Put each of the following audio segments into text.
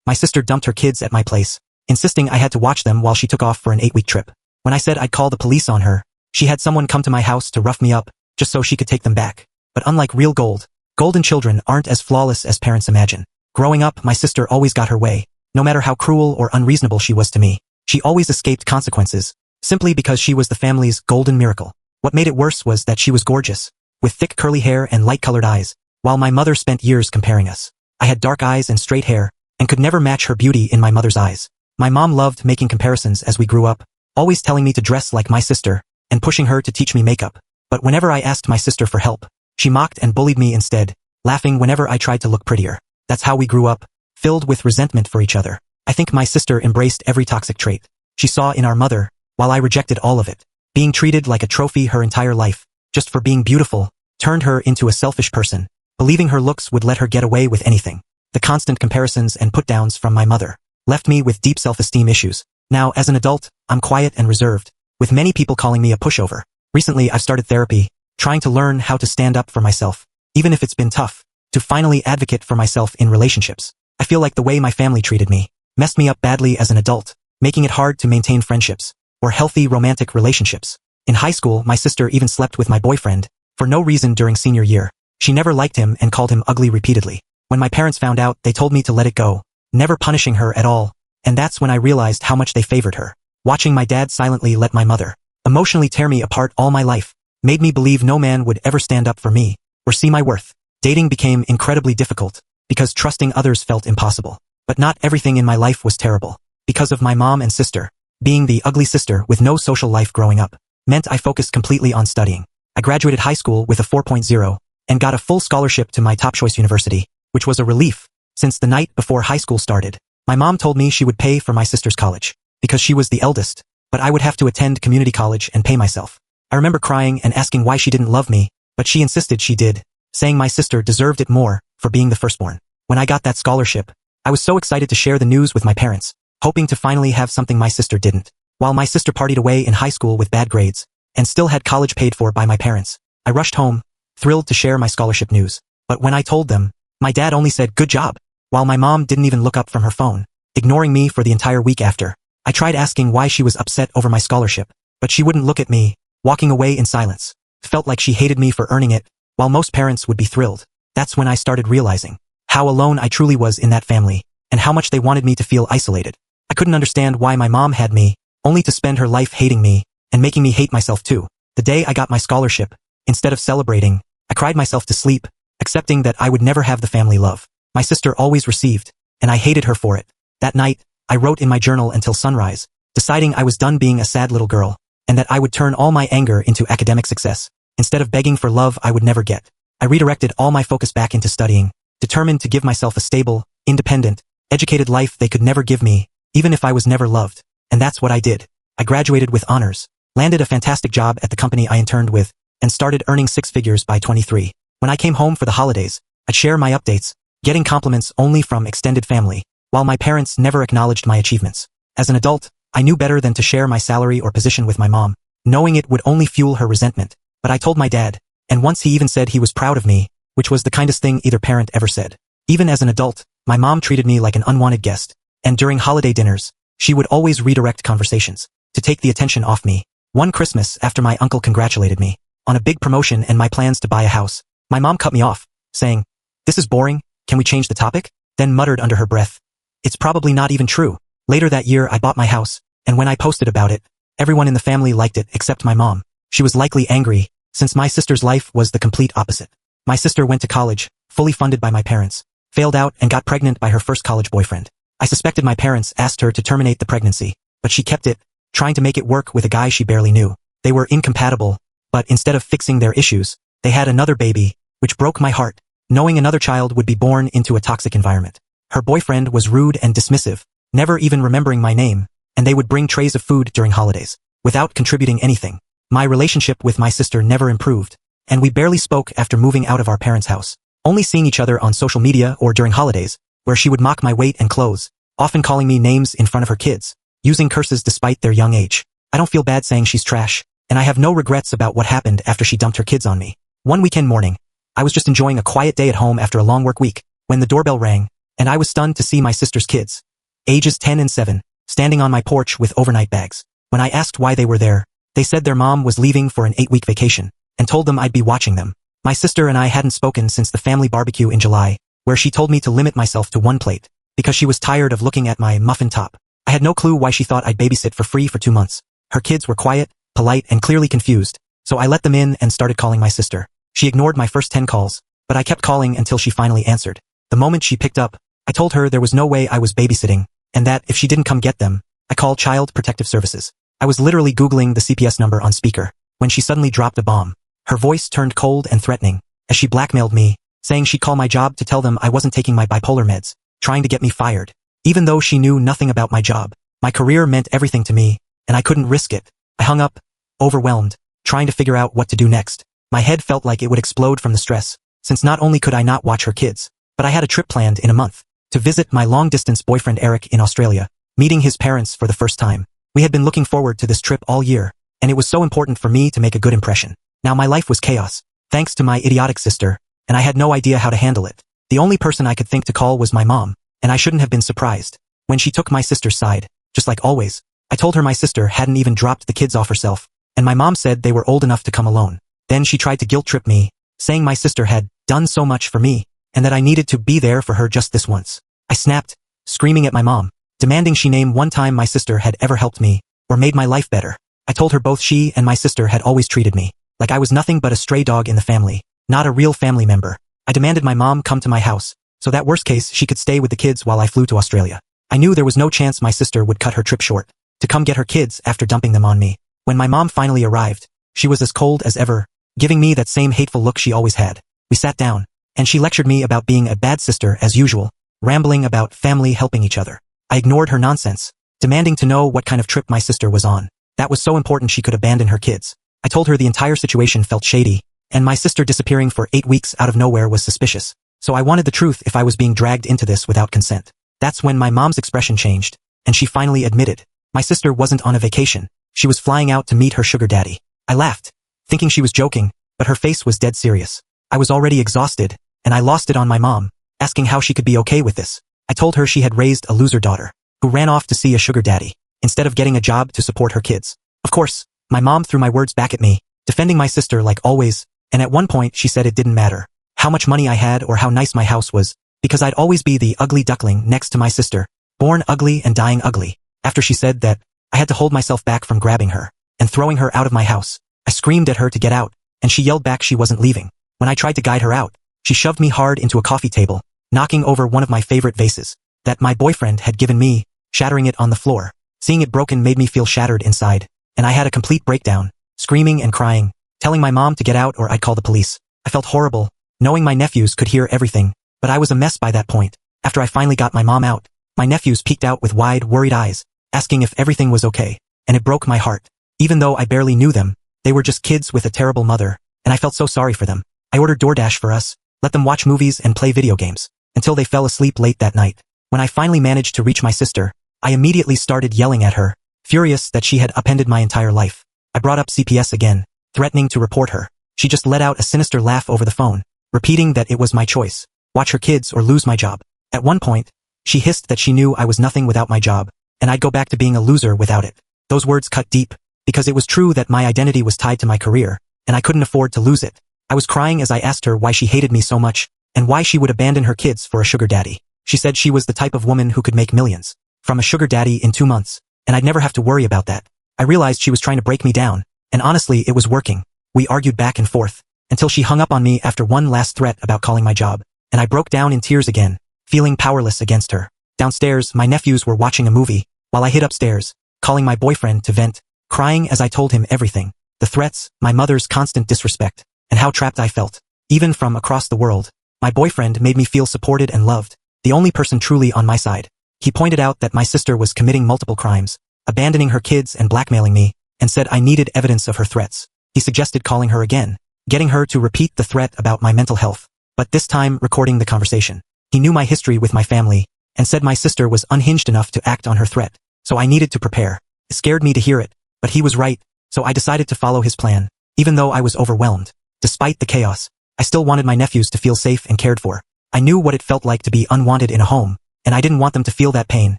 My sister dumped her kids at my place, insisting I had to watch them while she took off for an 8-week trip. When I said I'd call the police on her, she had someone come to my house to rough me up, just so she could take them back. But unlike real gold, golden children aren't as flawless as parents imagine. Growing up, my sister always got her way, no matter how cruel or unreasonable she was to me. She always escaped consequences, simply because she was the family's golden miracle. What made it worse was that she was gorgeous, with thick curly hair and light-colored eyes, while my mother spent years comparing us. I had dark eyes and straight hair, and could never match her beauty in my mother's eyes. My mom loved making comparisons as we grew up, always telling me to dress like my sister, and pushing her to teach me makeup. But whenever I asked my sister for help, she mocked and bullied me instead, laughing whenever I tried to look prettier. That's how we grew up, filled with resentment for each other. I think my sister embraced every toxic trait she saw in our mother, while I rejected all of it. Being treated like a trophy her entire life, just for being beautiful, turned her into a selfish person, believing her looks would let her get away with anything. The constant comparisons and put-downs from my mother left me with deep self-esteem issues. Now, as an adult, I'm quiet and reserved, with many people calling me a pushover. Recently, I've started therapy, trying to learn how to stand up for myself, even if it's been tough, to finally advocate for myself in relationships. I feel like the way my family treated me messed me up badly as an adult, making it hard to maintain friendships or healthy romantic relationships. In high school, my sister even slept with my boyfriend for no reason during senior year. She never liked him and called him ugly repeatedly. When my parents found out, they told me to let it go, never punishing her at all, and that's when I realized how much they favored her. Watching my dad silently let my mother emotionally tear me apart all my life made me believe no man would ever stand up for me or see my worth. Dating became incredibly difficult because trusting others felt impossible. But not everything in my life was terrible. Because of my mom and sister, being the ugly sister with no social life growing up meant I focused completely on studying. I graduated high school with a 4.0 and got a full scholarship to my top choice university, which was a relief, since the night before high school started, my mom told me she would pay for my sister's college, because she was the eldest, but I would have to attend community college and pay myself. I remember crying and asking why she didn't love me, but she insisted she did, saying my sister deserved it more for being the firstborn. When I got that scholarship, I was so excited to share the news with my parents, hoping to finally have something my sister didn't. While my sister partied away in high school with bad grades, and still had college paid for by my parents, I rushed home, thrilled to share my scholarship news. But when I told them, my dad only said, "Good job," while my mom didn't even look up from her phone, ignoring me for the entire week after. I tried asking why she was upset over my scholarship, but she wouldn't look at me, walking away in silence. It felt like she hated me for earning it, while most parents would be thrilled. That's when I started realizing how alone I truly was in that family, and how much they wanted me to feel isolated. I couldn't understand why my mom had me, only to spend her life hating me, and making me hate myself too. The day I got my scholarship, instead of celebrating, I cried myself to sleep, accepting that I would never have the family love my sister always received, and I hated her for it. That night, I wrote in my journal until sunrise, deciding I was done being a sad little girl, and that I would turn all my anger into academic success, instead of begging for love I would never get. I redirected all my focus back into studying, determined to give myself a stable, independent, educated life they could never give me, even if I was never loved. And that's what I did. I graduated with honors, landed a fantastic job at the company I interned with, and started earning 6 figures by 23. When I came home for the holidays, I'd share my updates, getting compliments only from extended family, while my parents never acknowledged my achievements. As an adult, I knew better than to share my salary or position with my mom, knowing it would only fuel her resentment. But I told my dad, and once he even said he was proud of me, which was the kindest thing either parent ever said. Even as an adult, my mom treated me like an unwanted guest, and during holiday dinners, she would always redirect conversations to take the attention off me. One Christmas, after my uncle congratulated me on a big promotion and my plans to buy a house, my mom cut me off, saying, "This is boring, can we change the topic?" Then muttered under her breath, "It's probably not even true." Later that year I bought my house, and when I posted about it, everyone in the family liked it except my mom. She was likely angry, since my sister's life was the complete opposite. My sister went to college, fully funded by my parents, failed out and got pregnant by her first college boyfriend. I suspected my parents asked her to terminate the pregnancy, but she kept it, trying to make it work with a guy she barely knew. They were incompatible, but instead of fixing their issues, they had another baby, which broke my heart, knowing another child would be born into a toxic environment. Her boyfriend was rude and dismissive, never even remembering my name, and they would bring trays of food during holidays, without contributing anything. My relationship with my sister never improved, and we barely spoke after moving out of our parents' house, only seeing each other on social media or during holidays, where she would mock my weight and clothes, often calling me names in front of her kids, using curses despite their young age. I don't feel bad saying she's trash, and I have no regrets about what happened after she dumped her kids on me. One weekend morning, I was just enjoying a quiet day at home after a long work week, when the doorbell rang, and I was stunned to see my sister's kids, ages 10 and 7, standing on my porch with overnight bags. When I asked why they were there, they said their mom was leaving for an 8-week vacation, and told them I'd be watching them. My sister and I hadn't spoken since the family barbecue in July, where she told me to limit myself to 1 plate, because she was tired of looking at my muffin top. I had no clue why she thought I'd babysit for free for 2 months. Her kids were quiet, polite, and clearly confused, so I let them in and started calling my sister. She ignored my first 10 calls, but I kept calling until she finally answered. The moment she picked up, I told her there was no way I was babysitting, and that if she didn't come get them, I called Child Protective Services. I was literally Googling the CPS number on speaker, when she suddenly dropped a bomb. Her voice turned cold and threatening, as she blackmailed me, saying she'd call my job to tell them I wasn't taking my bipolar meds, trying to get me fired. Even though she knew nothing about my job, my career meant everything to me, and I couldn't risk it. I hung up, overwhelmed, trying to figure out what to do next. My head felt like it would explode from the stress, since not only could I not watch her kids, but I had a trip planned in a month to visit my long-distance boyfriend Eric in Australia, meeting his parents for the first time. We had been looking forward to this trip all year, and it was so important for me to make a good impression. Now my life was chaos, thanks to my idiotic sister, and I had no idea how to handle it. The only person I could think to call was my mom, and I shouldn't have been surprised when she took my sister's side. Just like always, I told her my sister hadn't even dropped the kids off herself, and my mom said they were old enough to come alone. Then she tried to guilt-trip me, saying my sister had done so much for me, and that I needed to be there for her just this once. I snapped, screaming at my mom, demanding she name one time my sister had ever helped me, or made my life better. I told her both she and my sister had always treated me like I was nothing but a stray dog in the family, not a real family member. I demanded my mom come to my house, so that worst case she could stay with the kids while I flew to Australia. I knew there was no chance my sister would cut her trip short to come get her kids after dumping them on me. When my mom finally arrived, she was as cold as ever, giving me that same hateful look she always had. We sat down, and she lectured me about being a bad sister as usual, rambling about family helping each other. I ignored her nonsense, demanding to know what kind of trip my sister was on. That was so important she could abandon her kids. I told her the entire situation felt shady, and my sister disappearing for 8 weeks out of nowhere was suspicious. So I wanted the truth if I was being dragged into this without consent. That's when my mom's expression changed, and she finally admitted my sister wasn't on a vacation. She was flying out to meet her sugar daddy. I laughed, thinking she was joking, but her face was dead serious. I was already exhausted, and I lost it on my mom, asking how she could be okay with this. I told her she had raised a loser daughter, who ran off to see a sugar daddy, instead of getting a job to support her kids. Of course, my mom threw my words back at me, defending my sister like always, and at one point she said it didn't matter how much money I had or how nice my house was, because I'd always be the ugly duckling next to my sister, born ugly and dying ugly. After she said that, I had to hold myself back from grabbing her and throwing her out of my house. I screamed at her to get out, and she yelled back she wasn't leaving. When I tried to guide her out, she shoved me hard into a coffee table, knocking over one of my favorite vases that my boyfriend had given me, shattering it on the floor. Seeing it broken made me feel shattered inside, and I had a complete breakdown, screaming and crying, telling my mom to get out or I'd call the police. I felt horrible, knowing my nephews could hear everything, but I was a mess by that point. After I finally got my mom out, my nephews peeked out with wide, worried eyes, asking if everything was okay, and it broke my heart. Even though I barely knew them, they were just kids with a terrible mother, and I felt so sorry for them. I ordered DoorDash for us, let them watch movies and play video games, until they fell asleep late that night. When I finally managed to reach my sister, I immediately started yelling at her, furious that she had upended my entire life. I brought up CPS again, threatening to report her. She just let out a sinister laugh over the phone, repeating that it was my choice, watch her kids or lose my job. At one point, she hissed that she knew I was nothing without my job, and I'd go back to being a loser without it. Those words cut deep, because it was true that my identity was tied to my career, and I couldn't afford to lose it. I was crying as I asked her why she hated me so much, and why she would abandon her kids for a sugar daddy. She said she was the type of woman who could make millions from a sugar daddy in 2 months, and I'd never have to worry about that. I realized she was trying to break me down, and honestly it was working. We argued back and forth, until she hung up on me after one last threat about calling my job, and I broke down in tears again, feeling powerless against her. Downstairs, my nephews were watching a movie, while I hid upstairs, calling my boyfriend to vent, crying as I told him everything, the threats, my mother's constant disrespect, and how trapped I felt. Even from across the world, my boyfriend made me feel supported and loved, the only person truly on my side. He pointed out that my sister was committing multiple crimes, abandoning her kids and blackmailing me, and said I needed evidence of her threats. He suggested calling her again, getting her to repeat the threat about my mental health, but this time recording the conversation. He knew my history with my family, and said my sister was unhinged enough to act on her threat, so I needed to prepare. It scared me to hear it, but he was right, so I decided to follow his plan, even though I was overwhelmed. Despite the chaos, I still wanted my nephews to feel safe and cared for. I knew what it felt like to be unwanted in a home, and I didn't want them to feel that pain,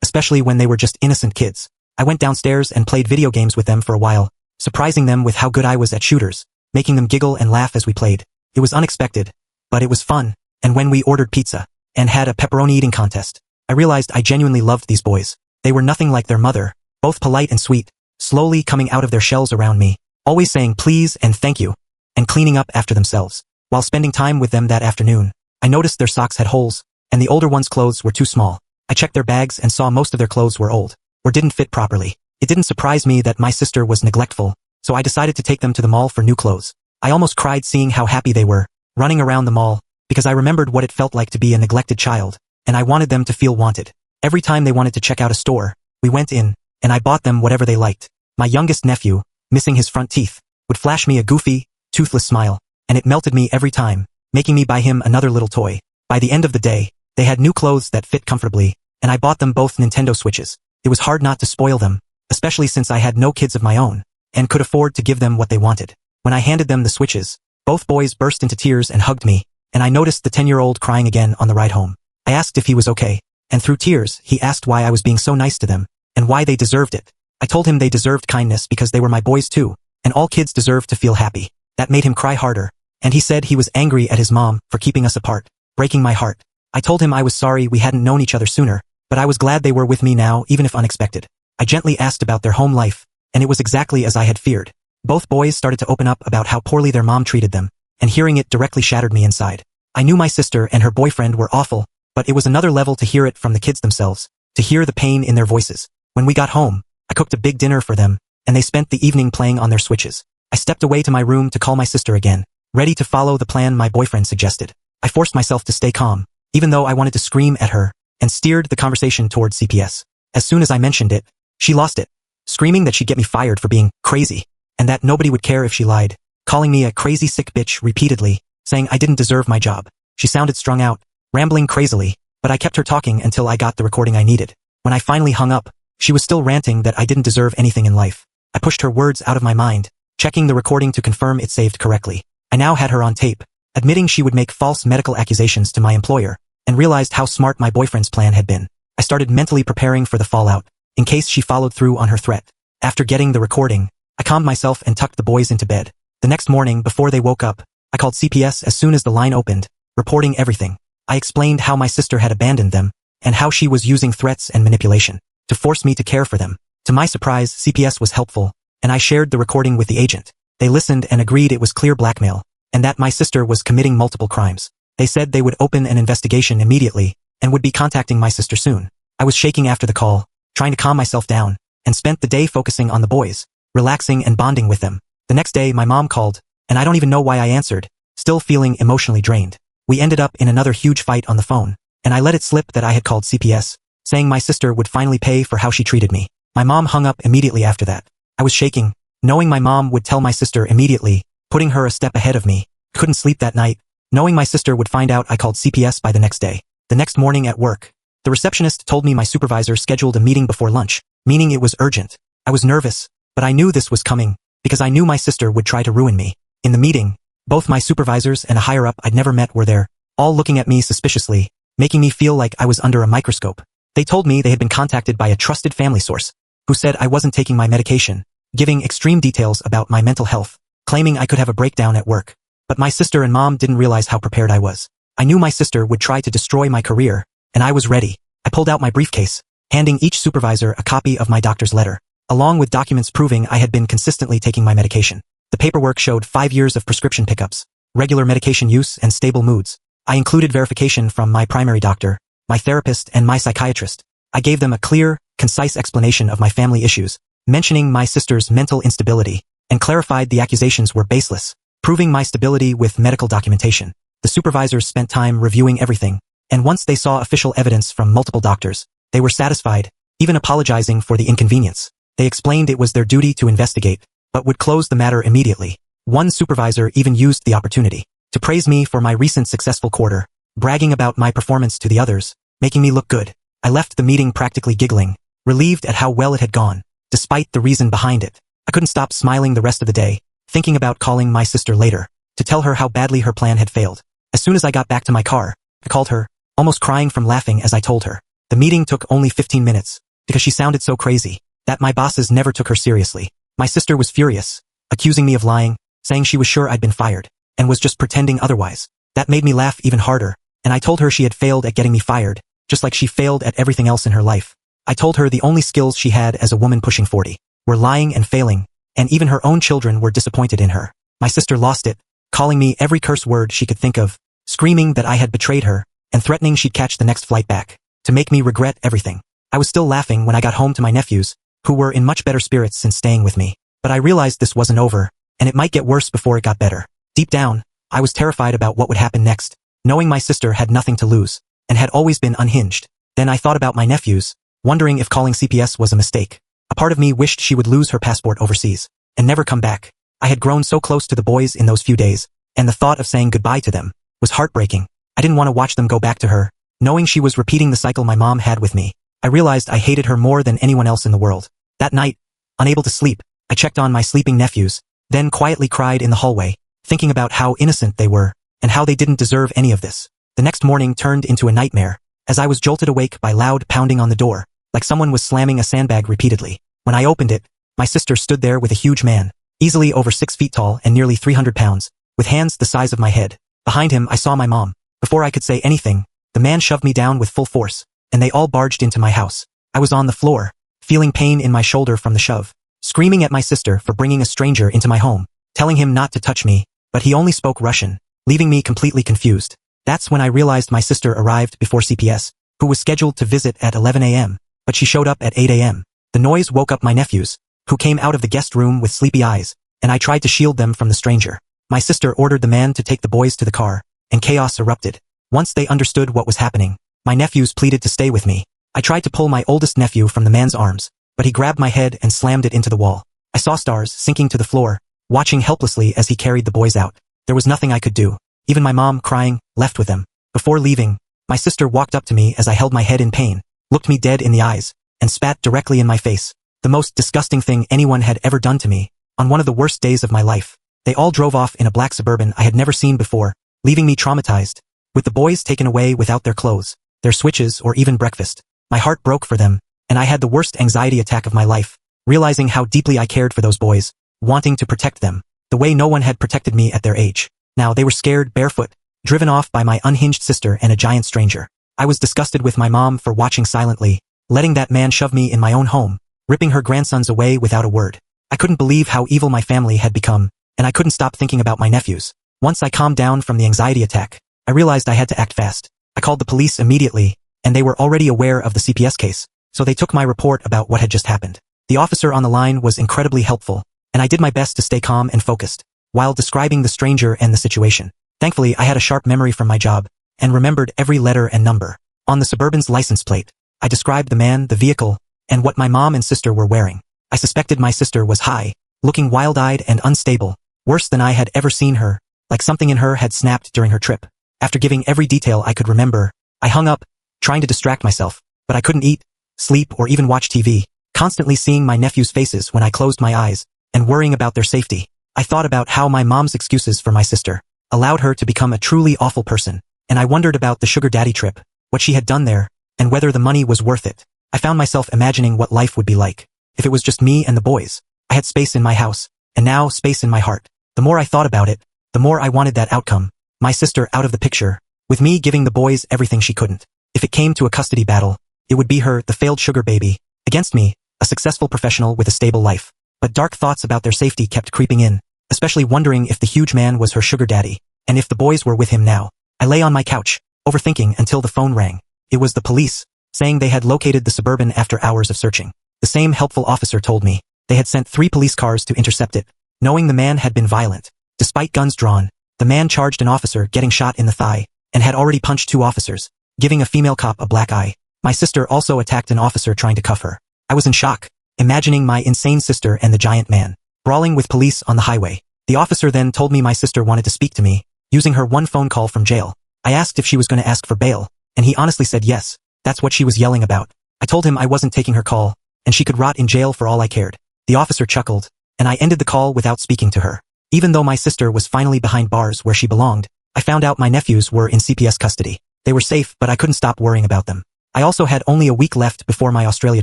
especially when they were just innocent kids. I went downstairs and played video games with them for a while, surprising them with how good I was at shooters, making them giggle and laugh as we played. It was unexpected, but it was fun, and when we ordered pizza and had a pepperoni eating contest, I realized I genuinely loved these boys. They were nothing like their mother, both polite and sweet, slowly coming out of their shells around me, always saying please and thank you, and cleaning up after themselves. While spending time with them that afternoon, I noticed their socks had holes, and the older one's clothes were too small. I checked their bags and saw most of their clothes were old, or didn't fit properly. It didn't surprise me that my sister was neglectful, so I decided to take them to the mall for new clothes. I almost cried seeing how happy they were, running around the mall, because I remembered what it felt like to be a neglected child, and I wanted them to feel wanted. Every time they wanted to check out a store, we went in, and I bought them whatever they liked. My youngest nephew, missing his front teeth, would flash me a goofy, toothless smile, and it melted me every time, making me buy him another little toy. By the end of the day, they had new clothes that fit comfortably, and I bought them both Nintendo Switches. It was hard not to spoil them, especially since I had no kids of my own, and could afford to give them what they wanted. When I handed them the Switches, both boys burst into tears and hugged me, and I noticed the 10-year-old crying again on the ride home. I asked if he was okay, and through tears, he asked why I was being so nice to them, and why they deserved it. I told him they deserved kindness because they were my boys too, and all kids deserve to feel happy. That made him cry harder, and he said he was angry at his mom for keeping us apart, breaking my heart. I told him I was sorry we hadn't known each other sooner, but I was glad they were with me now even if unexpected. I gently asked about their home life, and it was exactly as I had feared. Both boys started to open up about how poorly their mom treated them, and hearing it directly shattered me inside. I knew my sister and her boyfriend were awful, but it was another level to hear it from the kids themselves, to hear the pain in their voices. When we got home, I cooked a big dinner for them, and they spent the evening playing on their Switches. I stepped away to my room to call my sister again, ready to follow the plan my boyfriend suggested. I forced myself to stay calm, even though I wanted to scream at her, and steered the conversation toward CPS. As soon as I mentioned it, she lost it, screaming that she'd get me fired for being crazy, and that nobody would care if she lied, calling me a crazy sick bitch repeatedly, saying I didn't deserve my job. She sounded strung out, rambling crazily, but I kept her talking until I got the recording I needed. When I finally hung up, she was still ranting that I didn't deserve anything in life. I pushed her words out of my mind, checking the recording to confirm it saved correctly. I now had her on tape, admitting she would make false medical accusations to my employer, and realized how smart my boyfriend's plan had been. I started mentally preparing for the fallout, in case she followed through on her threat. After getting the recording, I calmed myself and tucked the boys into bed. The next morning, before they woke up, I called CPS as soon as the line opened, reporting everything. I explained how my sister had abandoned them, and how she was using threats and manipulation to force me to care for them. To my surprise, CPS was helpful, and I shared the recording with the agent. They listened and agreed it was clear blackmail, and that my sister was committing multiple crimes. They said they would open an investigation immediately, and would be contacting my sister soon. I was shaking after the call, trying to calm myself down, and spent the day focusing on the boys, relaxing and bonding with them. The next day my mom called, and I don't even know why I answered, still feeling emotionally drained. We ended up in another huge fight on the phone, and I let it slip that I had called CPS, saying my sister would finally pay for how she treated me. My mom hung up immediately after that. I was shaking, knowing my mom would tell my sister immediately, putting her a step ahead of me. Couldn't sleep that night, knowing my sister would find out I called CPS by the next day. The next morning at work, the receptionist told me my supervisor scheduled a meeting before lunch, meaning it was urgent. I was nervous, but I knew this was coming, because I knew my sister would try to ruin me. In the meeting, both my supervisors and a higher-up I'd never met were there, all looking at me suspiciously, making me feel like I was under a microscope. They told me they had been contacted by a trusted family source, who said I wasn't taking my medication, giving extreme details about my mental health, claiming I could have a breakdown at work. But my sister and mom didn't realize how prepared I was. I knew my sister would try to destroy my career, and I was ready. I pulled out my briefcase, handing each supervisor a copy of my doctor's letter, along with documents proving I had been consistently taking my medication. The paperwork showed 5 years of prescription pickups, regular medication use, and stable moods. I included verification from my primary doctor, my therapist, and my psychiatrist. I gave them a clear, concise explanation of my family issues, mentioning my sister's mental instability, and clarified the accusations were baseless, proving my stability with medical documentation. The supervisors spent time reviewing everything, and once they saw official evidence from multiple doctors, they were satisfied, even apologizing for the inconvenience. They explained it was their duty to investigate, but would close the matter immediately. One supervisor even used the opportunity to praise me for my recent successful quarter, bragging about my performance to the others, making me look good. I left the meeting practically giggling, relieved at how well it had gone, despite the reason behind it. I couldn't stop smiling the rest of the day, thinking about calling my sister later, to tell her how badly her plan had failed. As soon as I got back to my car, I called her, almost crying from laughing as I told her. The meeting took only 15 minutes, because she sounded so crazy, that my bosses never took her seriously. My sister was furious, accusing me of lying, saying she was sure I'd been fired, and was just pretending otherwise. That made me laugh even harder, and I told her she had failed at getting me fired, just like she failed at everything else in her life. I told her the only skills she had as a woman pushing 40 were lying and failing, and even her own children were disappointed in her. My sister lost it, calling me every curse word she could think of, screaming that I had betrayed her, and threatening she'd catch the next flight back, to make me regret everything. I was still laughing when I got home to my nephews, who were in much better spirits since staying with me. But I realized this wasn't over, and it might get worse before it got better. Deep down, I was terrified about what would happen next, knowing my sister had nothing to lose, and had always been unhinged. Then I thought about my nephews, wondering if calling CPS was a mistake. A part of me wished she would lose her passport overseas, and never come back. I had grown so close to the boys in those few days, and the thought of saying goodbye to them was heartbreaking. I didn't want to watch them go back to her, knowing she was repeating the cycle my mom had with me. I realized I hated her more than anyone else in the world. That night, unable to sleep, I checked on my sleeping nephews, then quietly cried in the hallway, thinking about how innocent they were, and how they didn't deserve any of this. The next morning turned into a nightmare, as I was jolted awake by loud pounding on the door, like someone was slamming a sandbag repeatedly. When I opened it, my sister stood there with a huge man, easily over 6 feet tall and nearly 300 pounds, with hands the size of my head. Behind him I saw my mom. Before I could say anything, the man shoved me down with full force, and they all barged into my house. I was on the floor, feeling pain in my shoulder from the shove, screaming at my sister for bringing a stranger into my home, telling him not to touch me, but he only spoke Russian, leaving me completely confused. That's when I realized my sister arrived before CPS, who was scheduled to visit at 11 a.m., but she showed up at 8 a.m. The noise woke up my nephews, who came out of the guest room with sleepy eyes, and I tried to shield them from the stranger. My sister ordered the man to take the boys to the car, and chaos erupted. Once they understood what was happening, my nephews pleaded to stay with me. I tried to pull my oldest nephew from the man's arms, but he grabbed my head and slammed it into the wall. I saw stars sinking to the floor, watching helplessly as he carried the boys out. There was nothing I could do. Even my mom, crying, left with them. Before leaving, my sister walked up to me as I held my head in pain, looked me dead in the eyes, and spat directly in my face. The most disgusting thing anyone had ever done to me, on one of the worst days of my life. They all drove off in a black Suburban I had never seen before, leaving me traumatized, with the boys taken away without their clothes, their switches, or even breakfast. My heart broke for them, and I had the worst anxiety attack of my life, realizing how deeply I cared for those boys, wanting to protect them, the way no one had protected me at their age. Now they were scared, barefoot, driven off by my unhinged sister and a giant stranger. I was disgusted with my mom for watching silently, letting that man shove me in my own home, ripping her grandsons away without a word. I couldn't believe how evil my family had become, and I couldn't stop thinking about my nephews. Once I calmed down from the anxiety attack, I realized I had to act fast. I called the police immediately, and they were already aware of the CPS case, so they took my report about what had just happened. The officer on the line was incredibly helpful, and I did my best to stay calm and focused, while describing the stranger and the situation. Thankfully, I had a sharp memory from my job, and remembered every letter and number. On the Suburban's license plate, I described the man, the vehicle, and what my mom and sister were wearing. I suspected my sister was high, looking wild-eyed and unstable, worse than I had ever seen her, like something in her had snapped during her trip. After giving every detail I could remember, I hung up, trying to distract myself, but I couldn't eat, sleep, or even watch TV, constantly seeing my nephews' faces when I closed my eyes, and worrying about their safety. I thought about how my mom's excuses for my sister allowed her to become a truly awful person, and I wondered about the sugar daddy trip, what she had done there, and whether the money was worth it. I found myself imagining what life would be like if it was just me and the boys. I had space in my house, and now space in my heart. The more I thought about it, the more I wanted that outcome. My sister out of the picture, with me giving the boys everything she couldn't. If it came to a custody battle, it would be her, the failed sugar baby, against me, a successful professional with a stable life. But dark thoughts about their safety kept creeping in, especially wondering if the huge man was her sugar daddy, and if the boys were with him now. I lay on my couch, overthinking until the phone rang. It was the police, saying they had located the Suburban after hours of searching. The same helpful officer told me they had sent 3 police cars to intercept it, knowing the man had been violent. Despite guns drawn, the man charged an officer getting shot in the thigh, and had already punched 2 officers, giving a female cop a black eye. My sister also attacked an officer trying to cuff her. I was in shock, imagining my insane sister and the giant man brawling with police on the highway. The officer then told me my sister wanted to speak to me, using her one phone call from jail. I asked if she was going to ask for bail, and he honestly said yes, that's what she was yelling about. I told him I wasn't taking her call, and she could rot in jail for all I cared. The officer chuckled, and I ended the call without speaking to her. Even though my sister was finally behind bars where she belonged, I found out my nephews were in CPS custody. They were safe, but I couldn't stop worrying about them. I also had only a week left before my Australia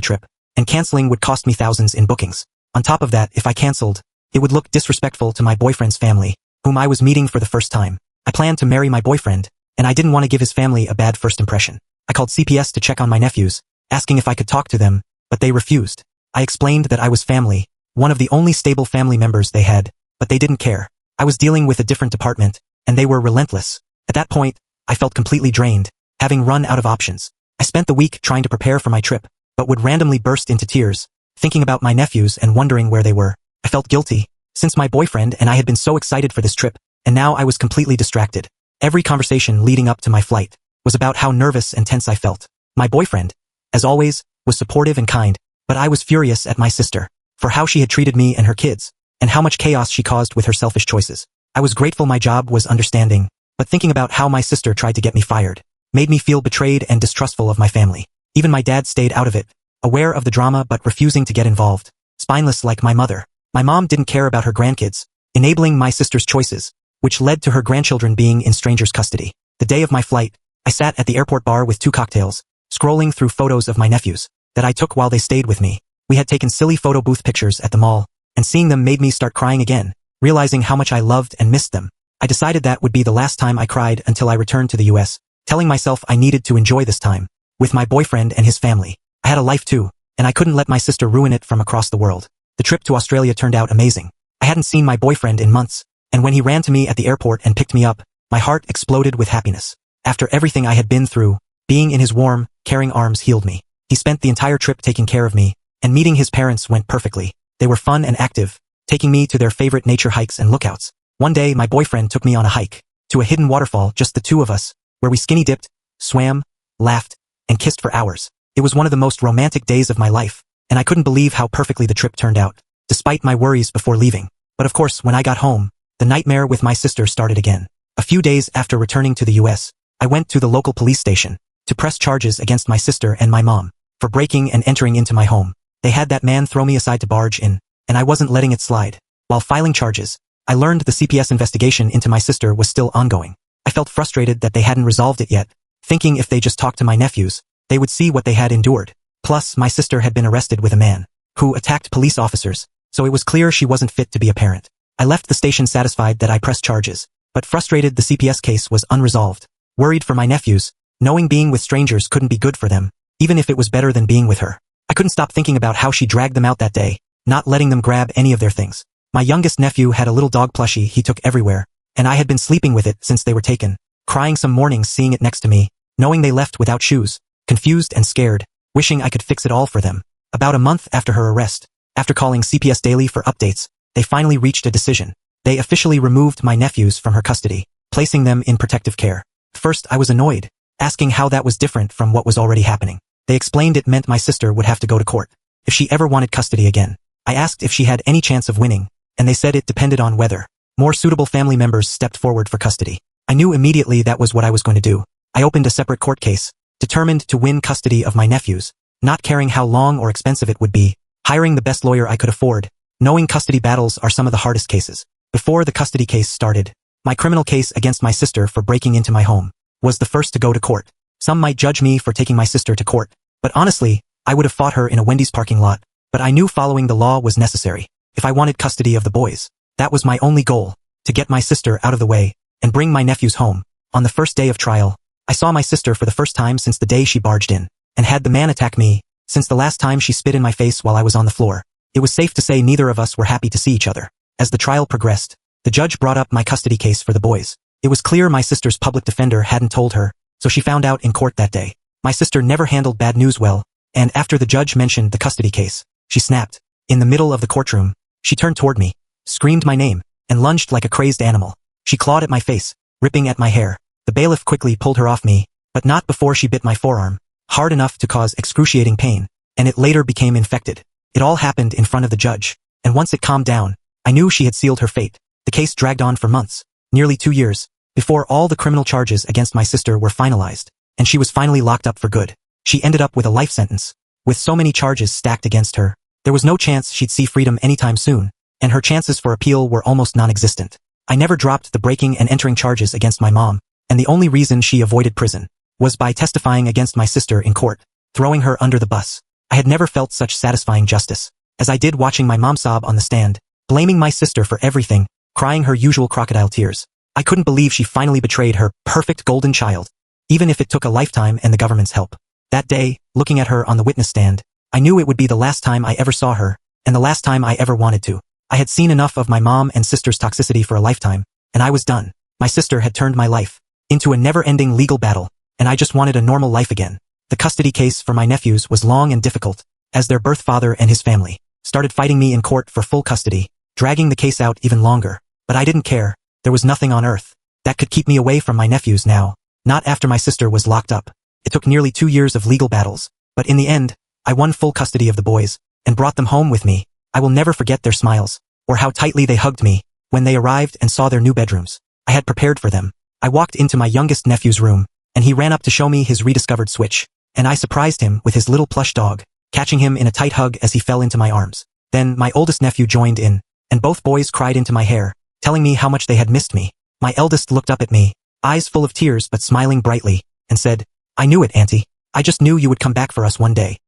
trip, and canceling would cost me thousands in bookings. On top of that, if I canceled, it would look disrespectful to my boyfriend's family, whom I was meeting for the first time. I planned to marry my boyfriend, and I didn't want to give his family a bad first impression. I called CPS to check on my nephews, asking if I could talk to them, but they refused. I explained that I was family, one of the only stable family members they had, but they didn't care. I was dealing with a different department, and they were relentless. At that point, I felt completely drained, having run out of options. I spent the week trying to prepare for my trip, but would randomly burst into tears, thinking about my nephews and wondering where they were. I felt guilty, since my boyfriend and I had been so excited for this trip, and now I was completely distracted. Every conversation leading up to my flight was about how nervous and tense I felt. My boyfriend, as always, was supportive and kind, but I was furious at my sister for how she had treated me and her kids, and how much chaos she caused with her selfish choices. I was grateful my job was understanding, but thinking about how my sister tried to get me fired made me feel betrayed and distrustful of my family. Even my dad stayed out of it, aware of the drama but refusing to get involved, spineless like my mother. My mom didn't care about her grandkids, enabling my sister's choices, which led to her grandchildren being in strangers' custody. The day of my flight, I sat at the airport bar with 2 cocktails, scrolling through photos of my nephews that I took while they stayed with me. We had taken silly photo booth pictures at the mall, and seeing them made me start crying again, realizing how much I loved and missed them. I decided that would be the last time I cried until I returned to the US, telling myself I needed to enjoy this time with my boyfriend and his family. I had a life too, and I couldn't let my sister ruin it from across the world. The trip to Australia turned out amazing. I hadn't seen my boyfriend in months, and when he ran to me at the airport and picked me up, my heart exploded with happiness. After everything I had been through, being in his warm, caring arms healed me. He spent the entire trip taking care of me, and meeting his parents went perfectly. They were fun and active, taking me to their favorite nature hikes and lookouts. One day, my boyfriend took me on a hike to a hidden waterfall, just the 2 of us, where we skinny dipped, swam, laughed, and kissed for hours. It was one of the most romantic days of my life, and I couldn't believe how perfectly the trip turned out, despite my worries before leaving. But of course, when I got home, the nightmare with my sister started again. A few days after returning to the US, I went to the local police station to press charges against my sister and my mom for breaking and entering into my home. They had that man throw me aside to barge in, and I wasn't letting it slide. While filing charges, I learned the CPS investigation into my sister was still ongoing. I felt frustrated that they hadn't resolved it yet, thinking if they just talked to my nephews, they would see what they had endured. Plus, my sister had been arrested with a man who attacked police officers, so it was clear she wasn't fit to be a parent. I left the station satisfied that I pressed charges, but frustrated the CPS case was unresolved. Worried for my nephews, knowing being with strangers couldn't be good for them, even if it was better than being with her. I couldn't stop thinking about how she dragged them out that day, not letting them grab any of their things. My youngest nephew had a little dog plushie he took everywhere, and I had been sleeping with it since they were taken, crying some mornings seeing it next to me, knowing they left without shoes, confused and scared, wishing I could fix it all for them. About a month after her arrest, after calling CPS daily for updates, they finally reached a decision. They officially removed my nephews from her custody, placing them in protective care. First, I was annoyed, asking how that was different from what was already happening. They explained it meant my sister would have to go to court if she ever wanted custody again. I asked if she had any chance of winning, and they said it depended on whether more suitable family members stepped forward for custody. I knew immediately that was what I was going to do. I opened a separate court case, determined to win custody of my nephews, not caring how long or expensive it would be, hiring the best lawyer I could afford, knowing custody battles are some of the hardest cases. Before the custody case started, my criminal case against my sister for breaking into my home was the first to go to court. Some might judge me for taking my sister to court, but honestly, I would have fought her in a Wendy's parking lot. But I knew following the law was necessary if I wanted custody of the boys. That was my only goal, to get my sister out of the way and bring my nephews home. On the first day of trial, I saw my sister for the first time since the day she barged in, and had the man attack me since the last time she spit in my face while I was on the floor. It was safe to say neither of us were happy to see each other. As the trial progressed, the judge brought up my custody case for the boys. It was clear my sister's public defender hadn't told her, so she found out in court that day. My sister never handled bad news well, and after the judge mentioned the custody case, she snapped. In the middle of the courtroom, she turned toward me, screamed my name, and lunged like a crazed animal. She clawed at my face, ripping at my hair. The bailiff quickly pulled her off me, but not before she bit my forearm, hard enough to cause excruciating pain, and it later became infected. It all happened in front of the judge, and once it calmed down, I knew she had sealed her fate. The case dragged on for months, nearly 2 years, before all the criminal charges against my sister were finalized, and she was finally locked up for good. She ended up with a life sentence. With so many charges stacked against her, there was no chance she'd see freedom anytime soon, and her chances for appeal were almost non-existent. I never dropped the breaking and entering charges against my mom, and the only reason she avoided prison was by testifying against my sister in court, throwing her under the bus. I had never felt such satisfying justice as I did watching my mom sob on the stand, blaming my sister for everything, crying her usual crocodile tears. I couldn't believe she finally betrayed her perfect golden child, even if it took a lifetime and the government's help. That day, looking at her on the witness stand, I knew it would be the last time I ever saw her, and the last time I ever wanted to. I had seen enough of my mom and sister's toxicity for a lifetime, and I was done. My sister had turned my life into a never-ending legal battle, and I just wanted a normal life again. The custody case for my nephews was long and difficult, as their birth father and his family started fighting me in court for full custody, dragging the case out even longer. But I didn't care. There was nothing on earth that could keep me away from my nephews now, not after my sister was locked up. It took nearly 2 years of legal battles, but in the end, I won full custody of the boys and brought them home with me. I will never forget their smiles, or how tightly they hugged me when they arrived and saw their new bedrooms. I had prepared for them. I walked into my youngest nephew's room, and he ran up to show me his rediscovered Switch, and I surprised him with his little plush dog, catching him in a tight hug as he fell into my arms. Then my oldest nephew joined in, and both boys cried into my hair, telling me how much they had missed me. My eldest looked up at me, eyes full of tears but smiling brightly, and said, "I knew it, Auntie. I just knew you would come back for us one day."